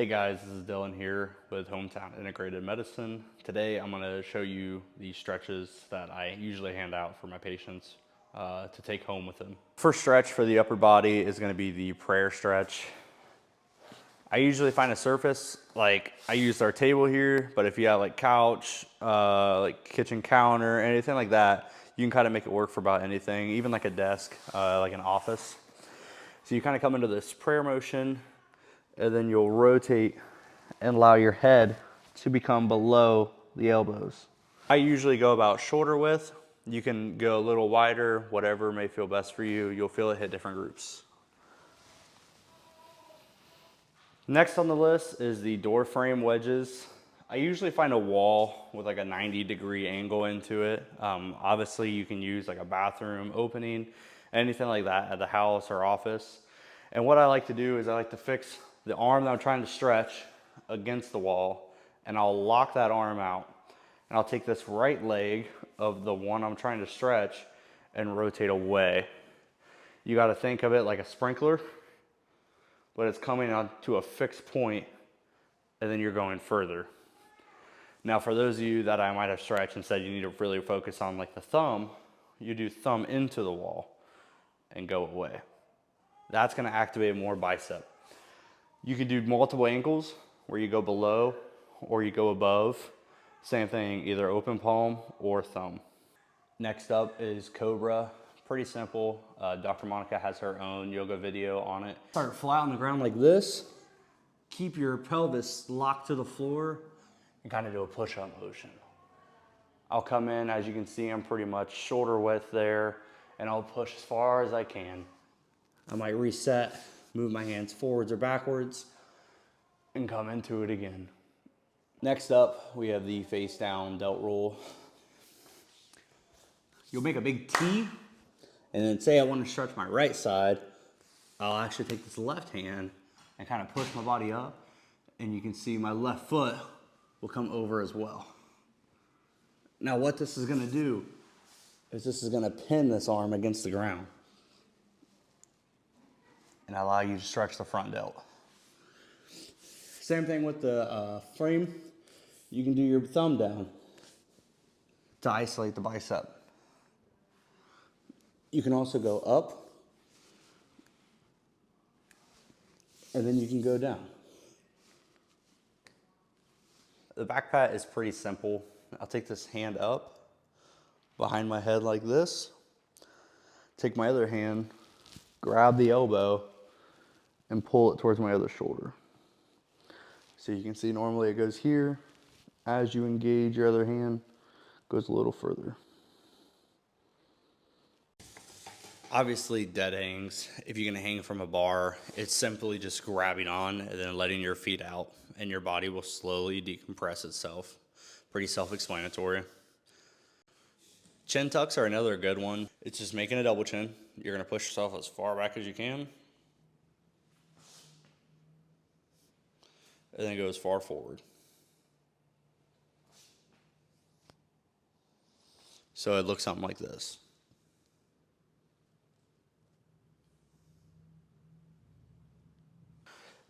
Hey guys, this is Dylan here with Hometown Integrated Medicine. Today I'm going to show you the stretches that I usually hand out for my patients to take home with them. First stretch for the upper body is going to be the prayer stretch. I usually find a surface, like I use our table here, but if you have like couch, like kitchen counter, anything like that, you can kind of make it work for about anything, even like a desk, like an office. So you kind of come into this prayer motion, and then you'll rotate and allow your head to become below the elbows. I usually go about shoulder width. You can go a little wider, whatever may feel best for you. You'll feel it hit different groups. Next on the list is the door frame wedges. I usually find a wall with like a 90-degree angle into it. Obviously you can use like a bathroom opening, anything like that at the house or office. And what I like to do is I like to fix the arm that I'm trying to stretch against the wall, and I'll lock that arm out. And I'll take this right leg of the one I'm trying to stretch and rotate away. You got to think of it like a sprinkler, but it's coming on to a fixed point, and then you're going further. Now, for those of you that I might have stretched and said you need to really focus on like the thumb, you do thumb into the wall and go away. That's going to activate more bicep. You can do multiple ankles where you go below or you go above. Same thing, either open palm or thumb. Next up is Cobra. Pretty simple. Dr. Monica has her own yoga video on it. Start flat on the ground like this. Keep your pelvis locked to the floor and kind of do a push-up motion. I'll come in, as you can see, I'm pretty much shoulder width there, and I'll push as far as I can. I might reset, move my hands forwards or backwards, and come into it again. Next up, we have the face down delt roll. You'll make a big T, and then say I want to stretch my right side, I'll actually take this left hand and kind of push my body up, and you can see my left foot will come over as well. Now what this is gonna do is this is gonna pin this arm against the ground and allow you to stretch the front delt. Same thing with the frame. You can do your thumb down to isolate the bicep. You can also go up, and then you can go down. The back pat is pretty simple. I'll take this hand up behind my head like this, take my other hand, grab the elbow, and pull it towards my other shoulder. So you can see normally it goes here. As you engage your other hand, it goes a little further. Obviously, dead hangs, if you're gonna hang from a bar, it's simply just grabbing on and then letting your feet out, and your body will slowly decompress itself. Pretty self-explanatory. Chin tucks are another good one. It's just making a double chin. You're gonna push yourself as far back as you can, and then go as far forward. So it looks something like this.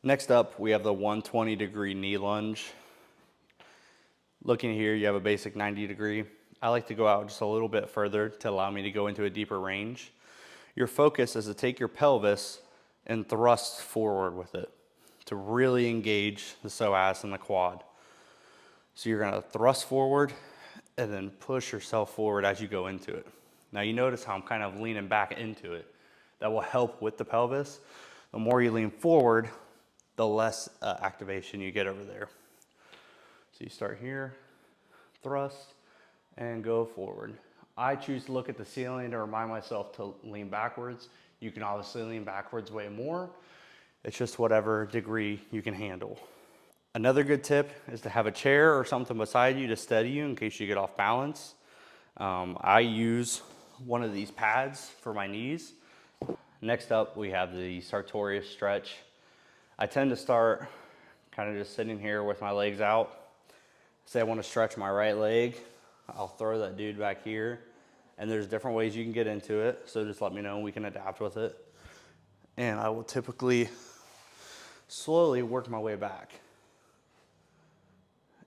Next up, we have the 120-degree knee lunge. Looking here, you have a basic 90-degree. I like to go out just a little bit further to allow me to go into a deeper range. Your focus is to take your pelvis and thrust forward with it to really engage the psoas and the quad. So you're gonna thrust forward and then push yourself forward as you go into it. Now you notice how I'm kind of leaning back into it. That will help with the pelvis. The more you lean forward, the less activation you get over there. So you start here, thrust, and go forward. I choose to look at the ceiling to remind myself to lean backwards. You can obviously lean backwards way more. It's just whatever degree you can handle. Another good tip is to have a chair or something beside you to steady you in case you get off balance. I use one of these pads for my knees. Next up, we have the sartorius stretch. I tend to start kind of just sitting here with my legs out. Say I want to stretch my right leg, I'll throw that dude back here, and there's different ways you can get into it, so just let me know and we can adapt with it. And I will typically slowly work my way back.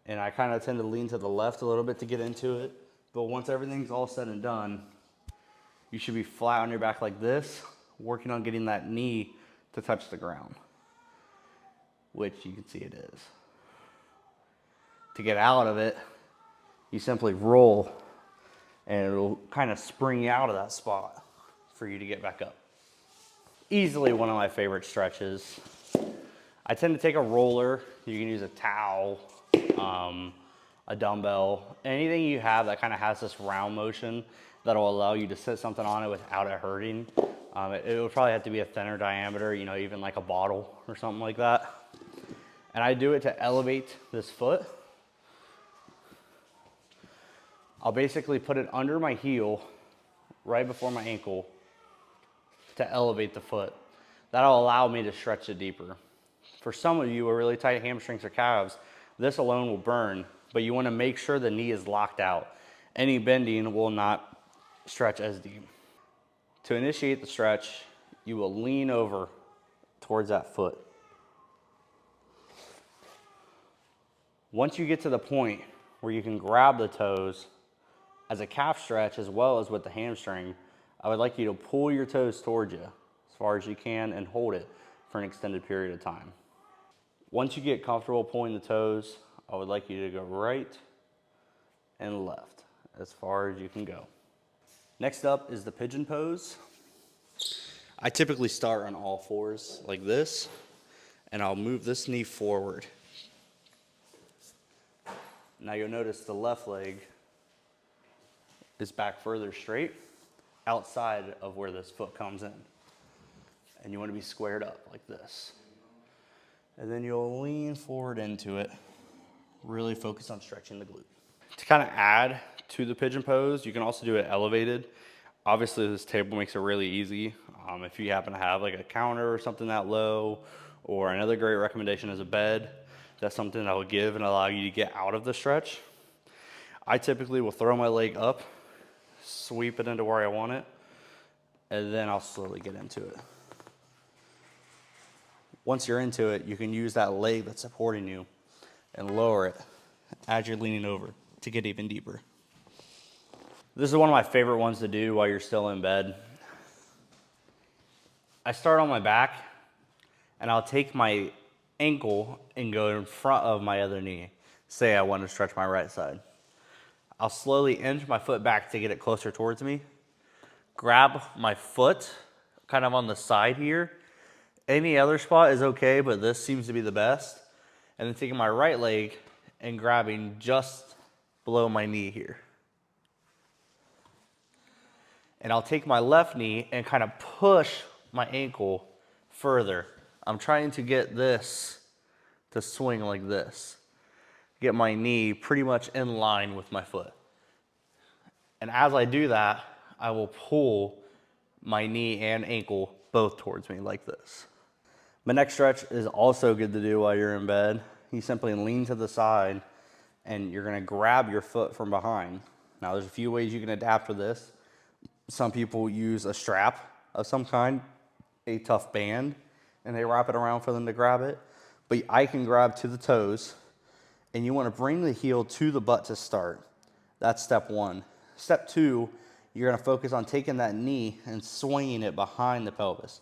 And I kind of tend to lean to the left a little bit to get into it. But once everything's all said and done, you should be flat on your back like this, working on getting that knee to touch the ground, which you can see it is. To get out of it, you simply roll and it'll kind of spring you out of that spot for you to get back up. Easily one of my favorite stretches. I tend to take a roller. You can use a towel, a dumbbell, anything you have that kind of has this round motion that'll allow you to sit something on it without it hurting. It would probably have to be a thinner diameter, you know, even like a bottle or something like that. And I do it to elevate this foot. I'll basically put it under my heel, right before my ankle, to elevate the foot. That'll allow me to stretch it deeper. For some of you with really tight hamstrings or calves, this alone will burn, but you want to make sure the knee is locked out. Any bending will not stretch as deep. To initiate the stretch, you will lean over towards that foot. Once you get to the point where you can grab the toes, as a calf stretch as well as with the hamstring, I would like you to pull your toes towards you as far as you can and hold it for an extended period of time. Once you get comfortable pulling the toes, I would like you to go right and left as far as you can go. Next up is the pigeon pose. I typically start on all fours like this, and I'll move this knee forward. Now you'll notice the left leg is back further straight, outside of where this foot comes in. And you want to be squared up like this. And then you'll lean forward into it, really focus on stretching the glute. To kind of add to the pigeon pose, you can also do it elevated. Obviously this table makes it really easy. If you happen to have like a counter or something that low, or another great recommendation is a bed, that's something that will give and allow you to get out of the stretch. I typically will throw my leg up, sweep it into where I want it, and then I'll slowly get into it. Once you're into it, you can use that leg that's supporting you and lower it as you're leaning over to get even deeper. This is one of my favorite ones to do while you're still in bed. I start on my back, and I'll take my ankle and go in front of my other knee. Say I want to stretch my right side. I'll slowly inch my foot back to get it closer towards me. Grab my foot kind of on the side here. Any other spot is okay, but this seems to be the best. And then taking my right leg and grabbing just below my knee here. And I'll take my left knee and kind of push my ankle further. I'm trying to get this to swing like this. Get my knee pretty much in line with my foot. And as I do that, I will pull my knee and ankle both towards me like this. My next stretch is also good to do while you're in bed. You simply lean to the side and you're gonna grab your foot from behind. Now there's a few ways you can adapt to this. Some people use a strap of some kind, a tough band, and they wrap it around for them to grab it. But I can grab to the toes, and you want to bring the heel to the butt to start. That's step one. Step two, you're going to focus on taking that knee and swinging it behind the pelvis.